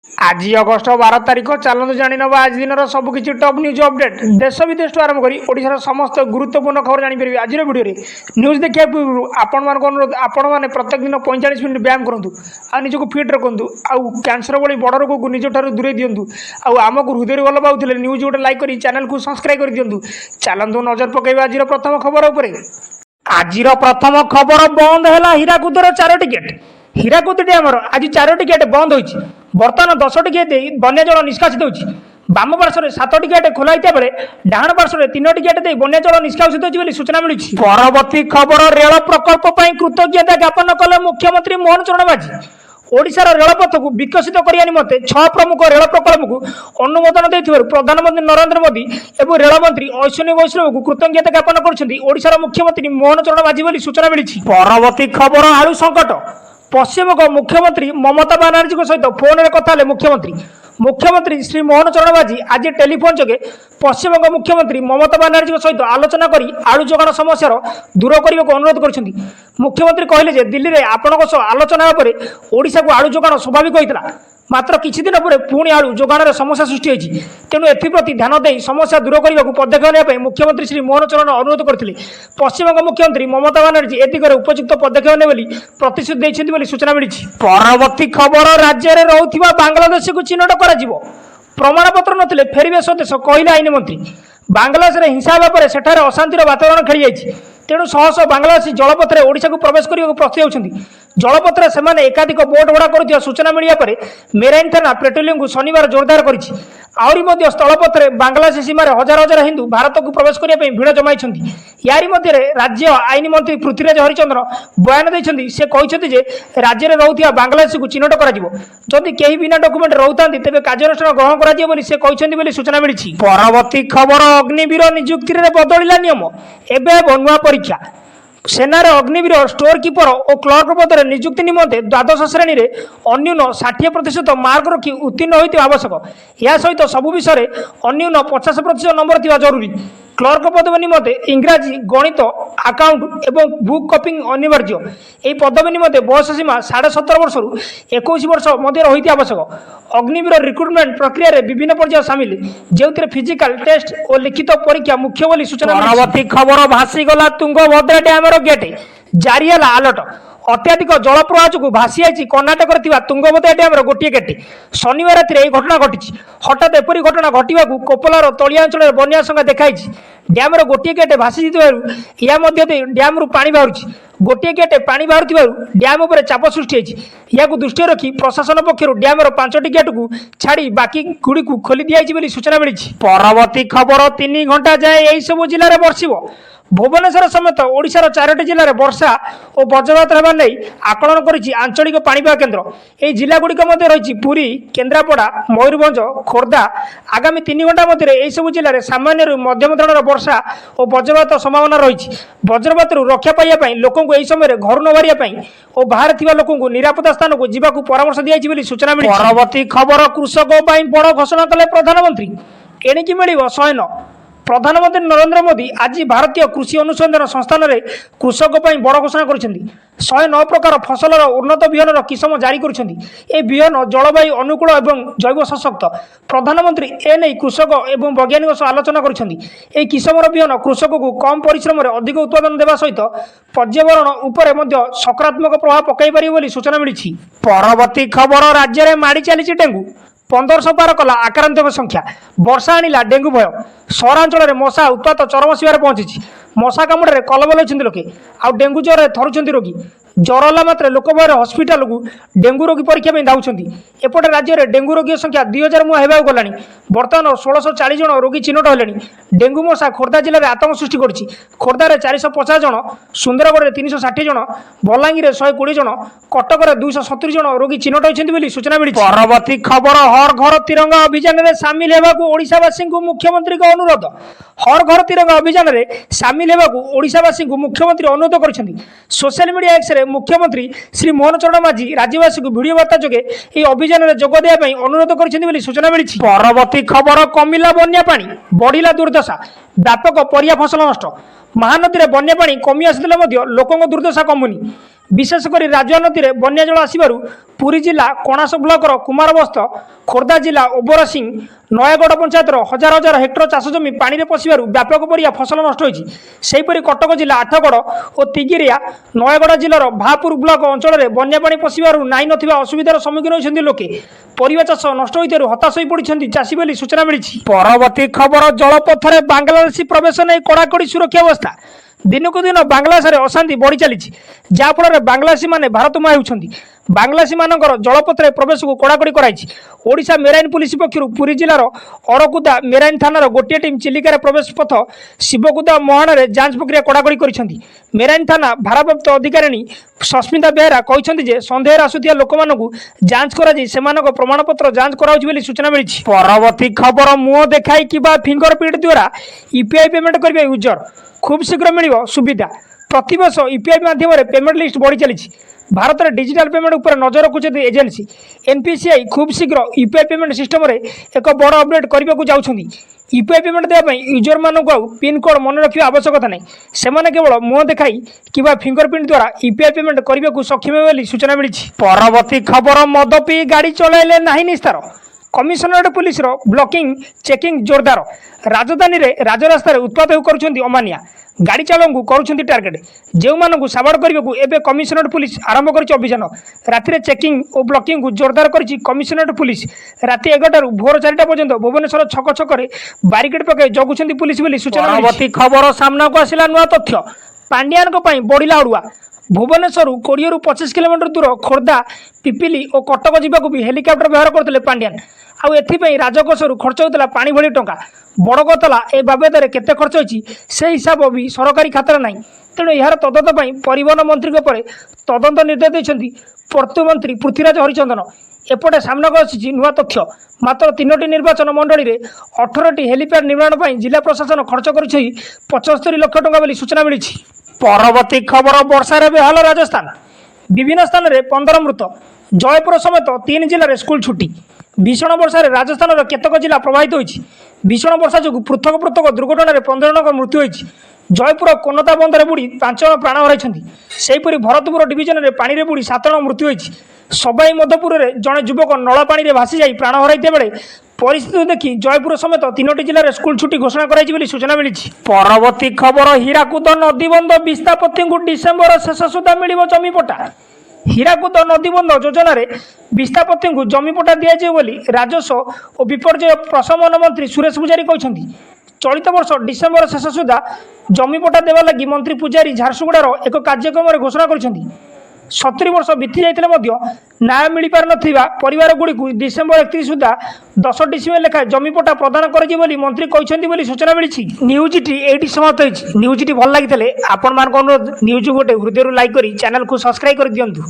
आज अगस्ट 12 तारीख चलते जाणीनवा आज दिन सबकि टॉप न्यूज अपडेट देश विदेश आरंभ कर ओडिशार समस्त गुरुत्वपूर्ण खबर जानीपर आज भिडियो न्यूज देखा पूर्व आपण अनुरोध आपण मैंने प्रत्येक दिन 45 मिनट व्यायाम करूँ आ निजक फिट रखु आउ कैंसर भली बड़ रोग को निज ठार दूरे दिंतु आमको हृदय भल पाते न्यूज गोटे लाइक कर चैनल को सब्सक्राइब कर दिंतु चलतु नजर पकड़ आज प्रथम खबर उपर आज प्रथम खबर बंद है हीराकुदर 4 टिकेट हीराकुद डैमर आज 4 टिकेट बंद हो बर्तमान 10 टिकेट बन्या जल निष्कासित होती बाम पार्श्व 7 टिकेट खोलाई बेले डाण पार्श्व 3 टिकेट दे बन्या जल निष्कासित होती सूचना मिली। परवर्ती खबर रेल प्रकल्प कृतज्ञता ज्ञापन कले मुख्यमंत्री मोहन चरण माझी ओडिशार रेलपथ को विकसित करने निमंते 6 प्रमुख रेल प्रकल्प को अनुमोदन देथिबारु प्रधानमंत्री नरेंद्र मोदी एवं रेलमंत्री अश्विनी वैष्णव को कृतज्ञता ज्ञापन करछन्ती ओडिशार मुख्यमंत्री मोहन चरण माझी बोली सूचना मिली। परवर्ती खबर आलू संकट पश्चिमबंग मुख्यमंत्री ममता बानार्जी सहित फोन में कथा मुख्यमंत्री श्री मोहन चरण माझी आज टेलीफोन जोगे पश्चिमबंग मुख्यमंत्री ममता बानार्जी सहित आलोचना कर आलू जोगाण समस्या दूर करने को अनुरोध कर मुख्यमंत्री कहले दिल्ली में आपण आलोचना पर ओडिशा को आलू जोगाण स्वाभाविक होता मात्र किछि दिन पर पुणी आलू जोगाण समस्या सृष्टि होती तेणु एप्रति ध्यान दे समस्या दूर करने को पदक्षेप नेबाई मुख्यमंत्री श्री मोहन चरण अनुरोध करते पश्चिमबंग मुख्यमंत्री ममता बानार्जी ए दिगरे उपयुक्त पदक्षेप ने प्रतिश्रुति देते सूचना मिली। परवर्ती खबर राज्य में रोकथिबा बांग्लादेश को चिन्हट कर प्रमाणपत्र नथिले फेरिबे स्वदेश कहले आईन मंत्री बांग्लादेश में हिंसा होगा पर सेठारे अशांतिर वातावरण खेली जाइए तेणु शह शह बांग्लादेशी जलपथरे ओडिशा को प्रवेश करने को प्रस्तुत होती जलपथरे से एकाधिक बोट भड़ा कर सूचना मिलिया पर मेराइन थाना पेट्रोलिंग को शनिवार जोरदार करिछि आहरी मध्य स्थलपथरे बांग्लादेश सीमार हजार हजार हिंदू भारत को प्रवेश करने भिड़ जमाई यारी मध्य राज्य आईन मंत्री पृथ्वीराज हरिचंद्र बयान देते से कहते राज्य में रोकथिबा बांग्लादेश को चिन्हट करी कहीं बिना डॉक्यूमेंट रोता तेज कार्यानुष्ठान ग्रहण कर सूचना मिली। परवर्ती खबर अग्निवीर नियुक्ति में बदलिला नियम एवं नुआ परीक्षा सेनार अग्निवीर स्टोर कीपर और क्लर्क पदर नियुक्ति निमंते द्वादश श्रेणी में अन्यून 60% मार्क रखी उत्तीर्ण होता आवश्यक या सहित सबु विषय अन्यून 50% नंबर थी जरूरी क्लर्क पदवी निमंते इंग्राजी गणित अकाउंट एवं बुक कपिंग अनिवार्य यह पदवी निमंते बयस सीमा 17.5 वर्ष 21 वर्ष मध्य रही आवश्यक अग्निवीर रिक्रुटमेंट प्रक्रिया रे विभिन्न पर्याय सामिल जो फिजिकल टेस्ट और लिखित परीक्षा मुख्य बोली सूचना। परवर्ती खबर भासीगला तुंगभद्रा डैमर गेट जारी है अलर्ट अत्याधिक जल प्रवाह जो भासी आई कर्णाटक तुंगभद्रा डैमर गोटे गेट शनिवार राति यह घटना घटी हठात एपरी घटना घटवा कोपलार तलिया अंचल बन्या संख्या देखाई डैमर गोटे गेट भासी या डैम पानी बाहर गोटे गेट पानी बाहर डैम उपर चाप सृष्टि या दृष्टि रखी प्रशासन पक्षर डैमर 5टी गेट को छाड़ी बाकी गुड़ी को खोली दी सूचना मिली। परवर्ती खबर 3 घंटा जाए यही सब जिले में बरसिब भुवनेश्वर समेत ओडिशार 4टी जिले में वर्षा और वज्रपात होगा नहीं आकलन करिछि आंचलिक पाणीपाग केन्द्र यह जिलागुड़िक मध्य रही पुरी केन्द्रापड़ा मयूरभंज खोर्धा आगामी 3 घंटा मध्य यही सब जिले में सामान्य मध्यम धरणर वर्षा और वज्रपात संभावना रही वज्रपात रक्षा पाइबा लोक यही समय घर न बाहर और बाहर थिबा लोक निरापत्ता स्थान को जावाक परामर्श दिया सूचना मिली। परवर्ती खबर कृषकों बड़ घोषणा कले प्रधानमंत्री एणिकी मिल 109 प्रधानमंत्री नरेंद्र मोदी आज भारतीय कृषि अनुसंधान संस्थान में कृषकों पर बड़ घोषणा कर 109 प्रकार फसलर उन्नत बिहन किसम जारी कर बिहन जलवायु अनुकूल और जैव सशक्त प्रधानमंत्री एने कृषक और वैज्ञानिक आलोचना कर किसमर बिहन कृषक को कम परिश्रम अधिक उत्पादन देवा सहित पर्यावरण उपर सकारात्मक प्रभाव पकई पार सूचना मिली। परवर्ती खबर राज्य में माड़ी चली डेंगू 1500 पार कला आक्रांतों संख्या वर्षा आनिला डेंगू भय सहरांचल में मशा उत्पात चरम सीमार पहुंची मशा कामुड़े कलबल होती लोके आ डेंगू ज्वर थरुंट रोगी ज्वर है मात्र लोक भयर हस्पिटाल को डेंगू रोगी परीक्षा धाउंट एपटे राज्य में डेंगू रोगी संख्या 2000 मुआ होगा गलानी बर्तमान 1640 जन रोगी चिन्हट होले डेंगू मशा खोर्धा जिले में आतंक सृष्टि कर खोर्धार 450 जन सुंदरगढ़ में 360 जन बलांगीर 120 जन कटक 270 जन रोगी चिन्हट होती सूचना मिली। परवर्ती खबर हर घर तिरंगा अभियान में सामिल होगा ओडिशावासी को मुख्यमंत्री का अनुरोध हर घर तिरंगा अभियान में सामिल होगा ओडिशावासी को मुख्यमंत्री अनुरोध कर सोशल मीडिया एक्स रे मुख्यमंत्री श्री मोहन चरण माझी राज्यवासी को वीडियो वार्ता जोगे यह अभियान में जोग देवाई अनुरोध कर सूचना मिली। परवर्ती खबर कमिला बन्या पानी बढ़िला दुर्दशा व्यापक परिया फसल नष्ट महानदी में बन्या पानी कमी आसुले लोकों दुर्दशा कमुनी। विशेषकर राजुआ नदी में बन्या जल आसबार पुरी जिला कणास ब्लकर कुमारबस्त, खोर्धा जिला ओबरसिंह, नयगढ़ पंचायतर हजार हजार हेक्टर चाष जमी पानी में पशिबार व्यापक परिया फसल नष्ट होती। सेहीपरि कटक जिला आठगड़ और तिगिरिया, नयगढ़ जिलार भापुर ब्लक अंचल में बन्या पानी पशिबार नाई नथिबा असुविधार सम्मुखीन होइछन्ति लोके। परिवा चाष नष्ट होइथिबारु हताश होई पड़िछन्ति चाषी बोली सूचना मिली। परवर्ती खबर, जलपथरे बांग्लादेशी प्रवेश नहीं कड़ाकड़ी सुरक्षा व्यवस्था। दिनक दिन बांग्लादेश में अशांति बढ़ी चली जहाँफल बांग्लादेशी माने भारत मुहां होउछन्ति। बांग्लादेशी मानकर जलपथरे प्रवेश को कड़ाकड़ी कराई। ओडिशा मेराइन पुलिस पक्षर पुरी जिलार अरकुदा मेराइन थानार गोटे टीम चिलिकार प्रवेश पथ शिवकुदा मोहाण में जांच प्रक्रिया कड़ाकड़ी करिसेंति। मेराइन थाना भारप्राप्त अधिकारिणी सस्मिता बेहरा कहते सन्देह आसुथिया लोक मानू जांच कर प्रमाणपत्र जांच कराउछि सूचना मिली। परवर्ती खबर, मुह देखाई किबा फिंगरप्रिंट द्वारा यूपीआई पेमेंट करिबा यूजर खूब शीघ्र मिल सुविधा। प्रतिवर्ष यूपीआई माध्यम पेमेंट लिस्ट बढ़ी चली। भारत में डिजिटल पेमेंट उपर नजर रखुଛନ୍ତି एजेंसी एनपीसीआई खूब शीघ्र यूपीआई पेमेंट सिस्टम रे एक बड़ अपडेट करने को जाउछନ୍ତି। यूपीआई पेमेंट देवाई यूजर मानक पिन कोड मन रखा आवश्यकता नहीं, से केवल मुह देखाई किबा फिंगरप्रिंट द्वारा यूपीआई पेमेंट करने को सक्षम होली सूचना मिली। परवर्ती खबर, मद पी गाड़ी चलाइले नहीं निस्तार। कमिशनरेट पुलिस ब्लॉकिंग चेकिंग जोरदार। राजधानी में राजरास्त उत्पात करुछନ୍ତି अमानिया। गाड़ी चालक को करुछନ୍ତି टार्गेट। जो मानू साबाड़ करने को एवं कमिशनरेट पुलिस आरंभ कर अभियान। राति चेकिंग और ब्लॉकिंग को जोरदार कर कमिशनरेट पुलिस। राति 11 भोर 4टा पर्यंत भुवनेश्वर छक छक बारिकेड पकड़ जगुछନ୍ତି पुलिस बोली सूचना। परवर्ती खबर, सामना को आसिला नुआ तथ्य। पांड्यान बढ़िला अड़ुआ। भुवनेश्वर 20 ରୁ 25 किलोमीटर दूर खोर्धा, पिपिली और कटक जावाक भी हेलिकप्टर व्यवहार करते पांड्यान। आउ एथिपाई राजकोषर खर्च होता पानी भली टंका। बड़गतला ए बाबद केते खर्च होती से हिसाब भी सरकारी खातार ना। तेणु यार तदंत परिवहन मंत्री तदंत निर्देश देते प्रतिमंत्री पृथ्वीराज हरिचंदन। एपटे सामना को आसी नुआ तथ्य। मात्र 3टी निर्वाचन मंडली में 18टी हेलीपैड निर्माण जिला प्रशासन खर्च कर 75 लाख टंका बोली सूचना मिली। परवर्ती खबर, वर्षार बेहाल राजस्थान। विभिन्न स्थान में 15 मृत। जयपुर समेत 3 जिले में स्कूल छुट्टी। भीषण वर्षा राजस्थान केतक जिला प्रभावित होती। भीषण वर्षा जो पृथक पृथक दुर्घटन 15 जन मृत्यु होती। जयपुर कोनता बंधर बुड़ी 5 जन प्राण हराई। सेहीपरि भरतपुर डिविजन में पानी बुड़ी 7 जन मृत्यु होती। सबाई मधुपुर में जड़े युवक नला पानी में भासी जाई प्राण हराई बेले परिस्थिति देखी जयपुर समेत 3टी जिले में स्कूल छुट्टी घोषणा कराई सूचना मिली। परवर्ती खबर, हीराकुद नदीबंध विस्थापति को डिसेम्बर शेष सुधा मिल जमीपट्टा। हीराकुद नदीबंध योजना विस्थापति को जमीपट्टा दिजाए बोली राजस्व और विपर्यय प्रशमन मंत्री सुरेश पूजारी कहते। चलित वर्ष डिसेम्बर शेष सुधा जमीपट्टा देवा लगी मंत्री पूजारी झारसुगुड़ार एक कार्यक्रम घोषणा कर 70 वर्ष बीती जाइए न्याय मिल पार नरिवार गुड़ी डिसेम्बर 31 सुधा 10 डिसिमेल लेखा जमीपट्टा प्रदान कर मंत्री कहते सूचना मिली। न्यूजटी ये समाप्त होती। न्यूजटी भल लगी आपण मान अनुरोध न्यूज गोटे हृदय लाइक कर चैनल को सब्सक्राइब कर दिंतु।